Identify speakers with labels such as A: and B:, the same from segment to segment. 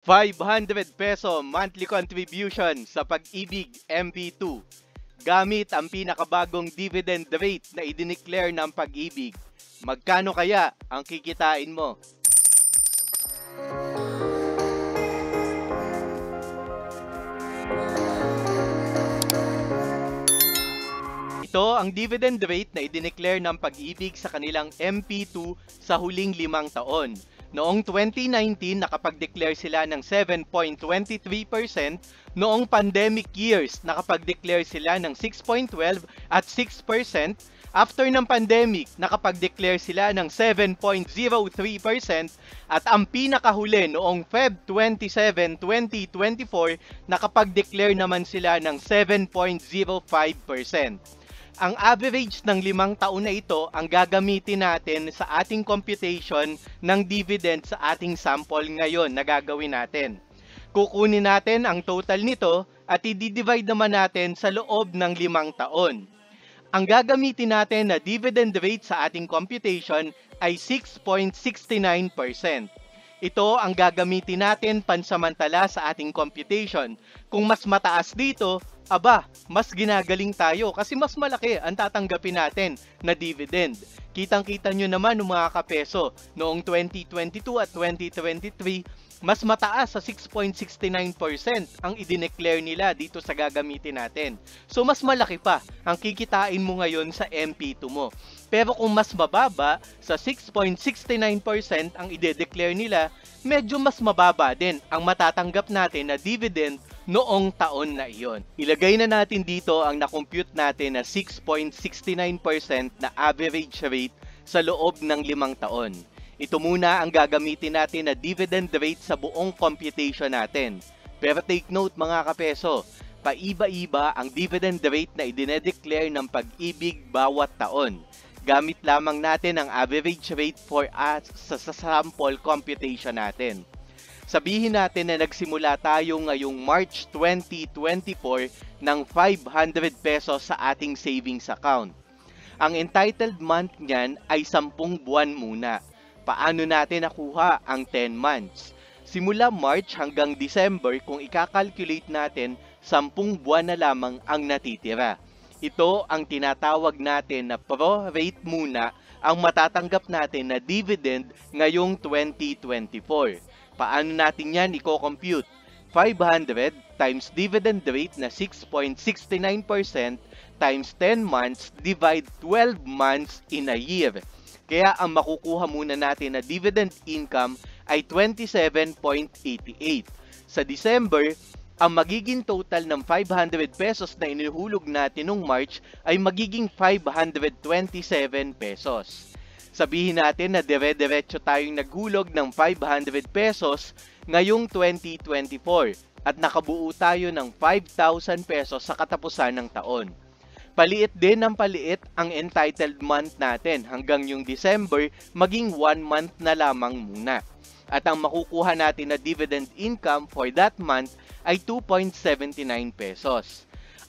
A: ₱500 monthly contribution sa Pag-ibig MP2 gamit ang pinakabagong dividend rate na idineclare ng Pag-ibig. Magkano kaya ang kikitain mo? Ito ang dividend rate na idineclare ng Pag-ibig sa kanilang MP2 sa huling 5 taon. Noong 2019, nakapag-declare sila ng 7.23%. Noong pandemic years, nakapag-declare sila ng 6.12 at 6%. After ng pandemic, nakapag-declare sila ng 7.03% at ang pinakahuli noong Feb 27, 2024, nakapag-declare naman sila ng 7.05%. Ang average ng 5 taon na ito ang gagamitin natin sa ating computation ng dividend sa ating sample ngayon na gagawin natin. Kukunin natin ang total nito at i-divide naman natin sa loob ng 5 taon. Ang gagamitin natin na dividend rate sa ating computation ay 6.69%. Ito ang gagamitin natin pansamantala sa ating computation. Kung mas mataas dito, mas ginagaling tayo kasi mas malaki ang tatanggapin natin na dividend. Kitang-kita nyo naman mga kapeso, noong 2022 at 2023, mas mataas sa 6.69% ang idineclare nila dito sa gagamitin natin. So mas malaki pa ang kikitain mo ngayon sa MP2 mo. Pero kung mas mababa, sa 6.69% ang ide-declare nila, medyo mas mababa din ang matatanggap natin na dividend noong taon na iyon. Ilagay na natin dito ang na-compute natin na 6.69% na average rate sa loob ng 5 taon. Ito muna ang gagamitin natin na dividend rate sa buong computation natin. Pero take note mga kapeso, paiba-iba ang dividend rate na idinedeclare ng Pag-ibig bawat taon. Gamit lamang natin ang average rate for us sa sample computation natin. Sabihin natin na nagsimula tayo ngayong March 2024 ng ₱500 sa ating savings account. Ang entitled month niyan ay 10 buwan muna. Paano natin nakuha ang 10 months? Simula March hanggang December, kung ikakalculate natin, 10 buwan na lamang ang natitira. Ito ang tinatawag natin na pro-rate muna ang matatanggap natin na dividend ngayong 2024. Paano natin yan i-compute? 500 times dividend rate na 6.69% times 10 months divide 12 months in a year. Kaya ang makukuha muna natin na dividend income ay 27.88. Sa December, ang magiging total ng ₱500 na inihuhulog natin noong March ay magiging ₱527. Sabihin natin na dire-diretso tayong naghulog ng ₱500 ngayong 2024 at nakabuo tayo ng ₱5,000 sa katapusan ng taon. Paliit din ng paliit ang entitled month natin hanggang yung December maging 1 month na lamang muna. At ang makukuha natin na dividend income for that month ay ₱2.79.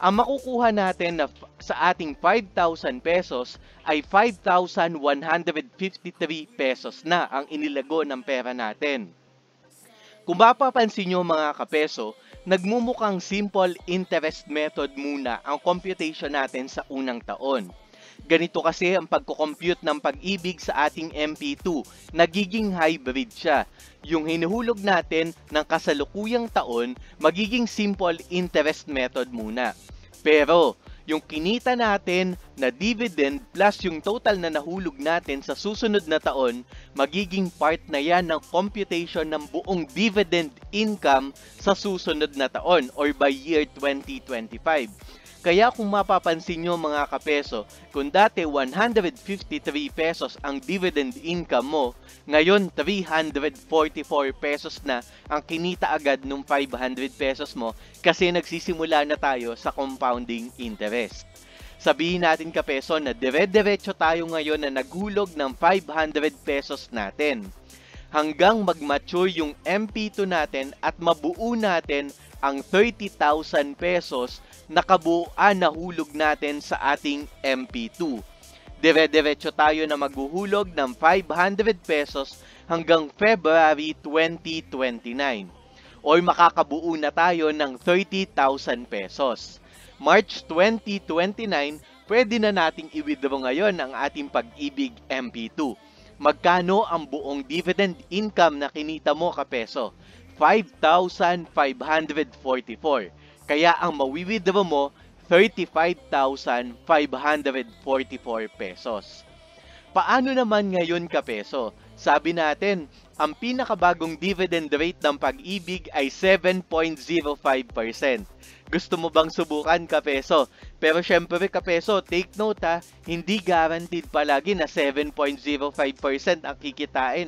A: Ang makukuha natin na sa ating ₱5,000 ay ₱5,153 na ang inilago ng pera natin. Kung mapapansin nyo mga kapeso, nagmumukhang simple interest method muna ang computation natin sa unang taon. Ganito kasi ang pagko-compute ng Pag-ibig sa ating MP2, nagiging hybrid siya. Yung hinuhulog natin ng kasalukuyang taon, magiging simple interest method muna. Pero, yung kinita natin na dividend plus yung total na nahulog natin sa susunod na taon, magiging part na yan ng computation ng buong dividend income sa susunod na taon or by year 2025. Kaya kung mapapansin nyo mga kapeso, kung dati ₱153 ang dividend income mo, ngayon ₱344 na ang kinita agad ng ₱500 mo kasi nagsisimula na tayo sa compounding interest. Sabihin natin kapeso na dire-diretso tayo ngayon na naghulog ng ₱500 natin. Hanggang mag-mature yung MP2 natin at mabuo natin ang ₱30,000 na kabuuan na hulog natin sa ating MP2. Dire-diretso tayo na maghuhulog ng ₱500 hanggang February 2029. o makakabuo na tayo ng 30,000 pesos. March 2029, pwede na nating i-withdraw ngayon ang ating Pag-ibig MP2. Magkano ang buong dividend income na kinita mo kapeso? 5,544. Kaya ang mawi-withdraw mo, 35,544 pesos. Paano naman ngayon kapeso? Sabi natin, ang pinakabagong dividend rate ng Pag-ibig ay 7.05%. Gusto mo bang subukan kapeso? Pero syempre kapeso, take note ha, hindi guaranteed palagi na 7.05% ang kikitain.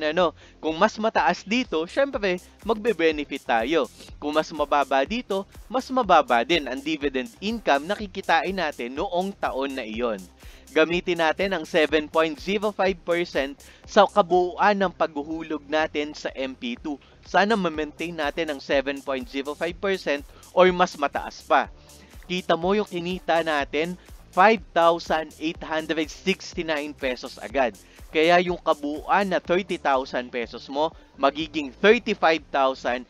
A: Kung mas mataas dito, syempre magbe-benefit tayo. Kung mas mababa dito, mas mababa din ang dividend income na kikitain natin noong taon na iyon. Gamitin natin ang 7.05% sa kabuuan ng paghuhulog natin sa MP2. Sana ma-maintain natin ang 7.05% or mas mataas pa. Kita mo yung kinita natin, 5,869 pesos agad. Kaya yung kabuuan na 30,000 pesos mo, magiging 35,869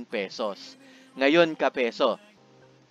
A: pesos. Ngayon kapeso,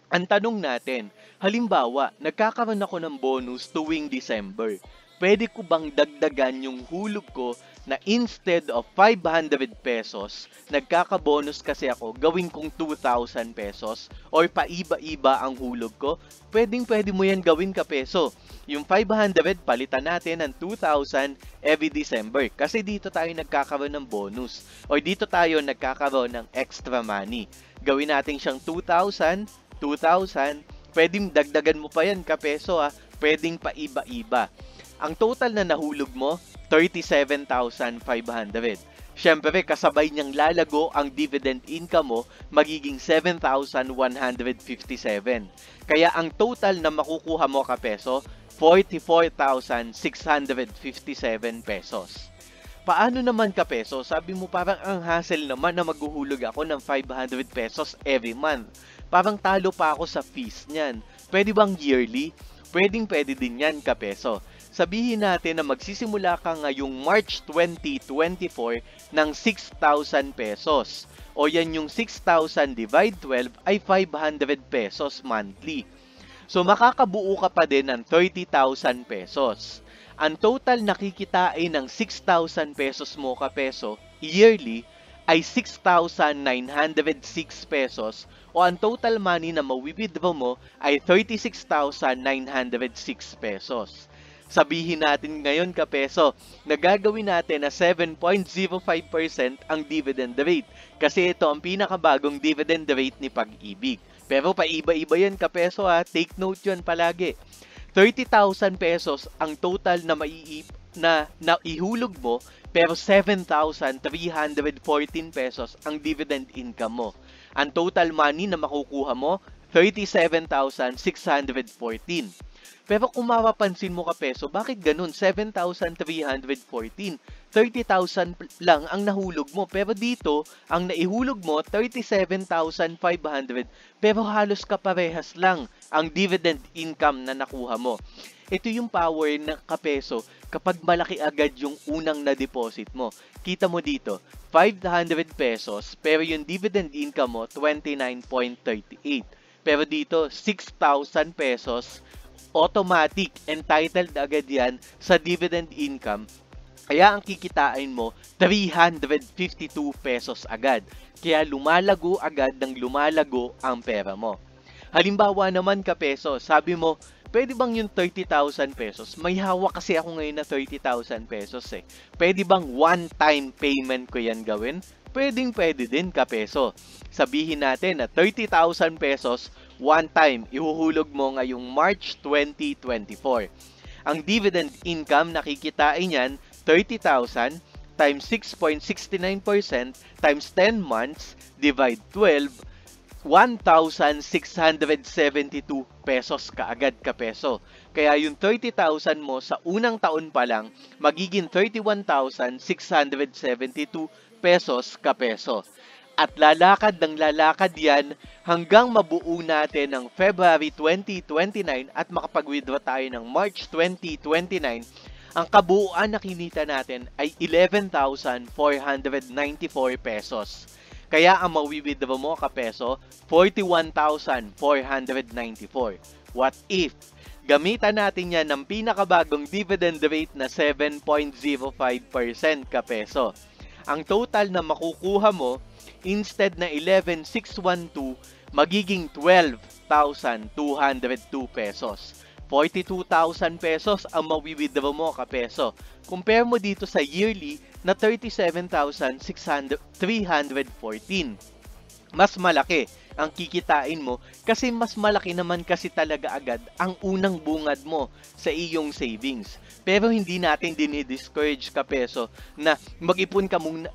A: ang tanong natin, halimbawa, nagkakaroon ako ng bonus tuwing December. Pwede ko bang dagdagan yung hulog ko na instead of 500 pesos, nagkaka-bonus kasi ako, gawin kong 2,000 pesos or paiba-iba ang hulog ko? Pwede mo yan gawin kapeso. Yung 500, palitan natin ng 2,000 every December kasi dito tayo nagkakaroon ng bonus or dito tayo nagkakaroon ng extra money. Gawin natin siyang 2,000, pwedeng dagdagan mo pa yan kapeso pwedeng paiba-iba. Ang total na nahulog mo, 37,500. Syempre, kasabay niyang lalago ang dividend income mo, magiging 7,157. Kaya ang total na makukuha mo kapeso, 44,657 pesos. Paano naman kapeso? Sabi mo parang ang hassle naman na maghuhulog ako ng 500 pesos every month. Parang talo pa ako sa fees niyan. Pwede bang yearly? Pwede din yan kapeso. Sabihin natin na magsisimula ka ngayong March 2024 ng 6,000 pesos. O yan yung 6,000 divide 12 ay 500 pesos monthly. So makakabuo ka pa din ng 30,000 pesos. Ang total nakikitain ng 6,000 pesos mo kapeso yearly ay 6,906 pesos o ang total money na mawi-withdraw mo ay 36,906 pesos. Sabihin natin ngayon kapeso, nagagawin natin na 7.05% ang dividend rate kasi ito ang pinakabagong dividend rate ni Pag-ibig. Pero paiba-iba yan kapeso take note yan palagi. 30,000 pesos ang total na ihulog mo pero 7,314 pesos ang dividend income mo. Ang total money na makukuha mo, 37,614. Pero kung mapapansin mo kapeso, bakit ganun? 7,314. 30,000 lang ang nahulog mo. Pero dito, ang naihulog mo, 37,500. Pero halos kaparehas lang ang dividend income na nakuha mo. Ito yung power ng kapeso kapag malaki agad yung unang na-deposit mo. Kita mo dito, 500 pesos, pero yung dividend income mo, 29.38. Pero dito, 6,000 pesos, automatic, entitled agad yan sa dividend income. Kaya ang kikitain mo, 352 pesos agad. Kaya lumalago agad ng lumalago ang pera mo. Halimbawa naman kapeso, sabi mo, pwede bang yung 30,000 pesos? May hawak kasi ako ngayon na 30,000 pesos Pwede bang one-time payment ko yan gawin? Pwede din kapeso. Sabihin natin na 30,000 pesos, one time, ihuhulog mo ngayong March 2024. Ang dividend income nakikitain yan, 30,000 times 6.69% times 10 months, divide 12, 1,672 pesos kaagad kapeso. Kaya yung 30,000 mo sa unang taon pa lang, magiging 31,672 pesos kapeso. At lalakad ng lalakad yan hanggang mabuo natin ng February 2029 at makapag-withdraw tayo ng March 2029. Ang kabuuan na kinita natin ay 11,494 pesos. Kaya ang mawi-withdraw mo kapeso, 41,494. What if gamitan natin yan ng pinakabagong dividend rate na 7.05% kapeso? Ang total na makukuha mo, instead na 11,612, magiging 12,202 pesos. 42,000 pesos ang mawi-withdraw mo kapeso. Compare mo dito sa yearly na 37,314. Mas malaki ang kikitain mo kasi mas malaki naman kasi talaga agad ang unang bungad mo sa iyong savings. Pero hindi natin dinidiscourage kapeso na mag-ipon ka muna,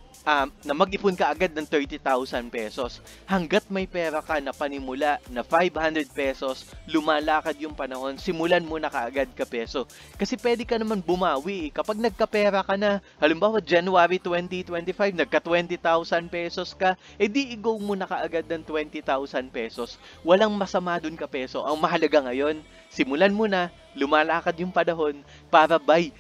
A: na mag-ipon ka agad ng 30,000 pesos. Hanggat may pera ka na panimula na 500 pesos, lumalakad yung panahon, simulan mo na kaagad kapeso. Kasi pwede ka naman bumawi. Kapag nagkapera ka na, halimbawa January 2025, nagka 20,000 pesos ka, edi i-go mo na kaagad ng 20,000 pesos. Walang masama dun kapeso. Ang mahalaga ngayon, simulan mo na, lumalakad yung panahon para by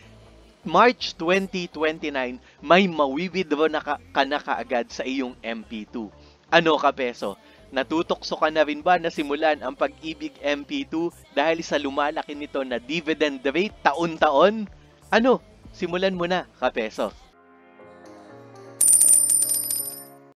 A: March 2029, may mawi-withdraw na ka na kaagad sa iyong MP2. Ano kapeso? Natutokso ka na rin ba na simulan ang Pag-ibig MP2 dahil sa lumalaki nito na dividend rate taon-taon? Ano? Simulan mo na kapeso.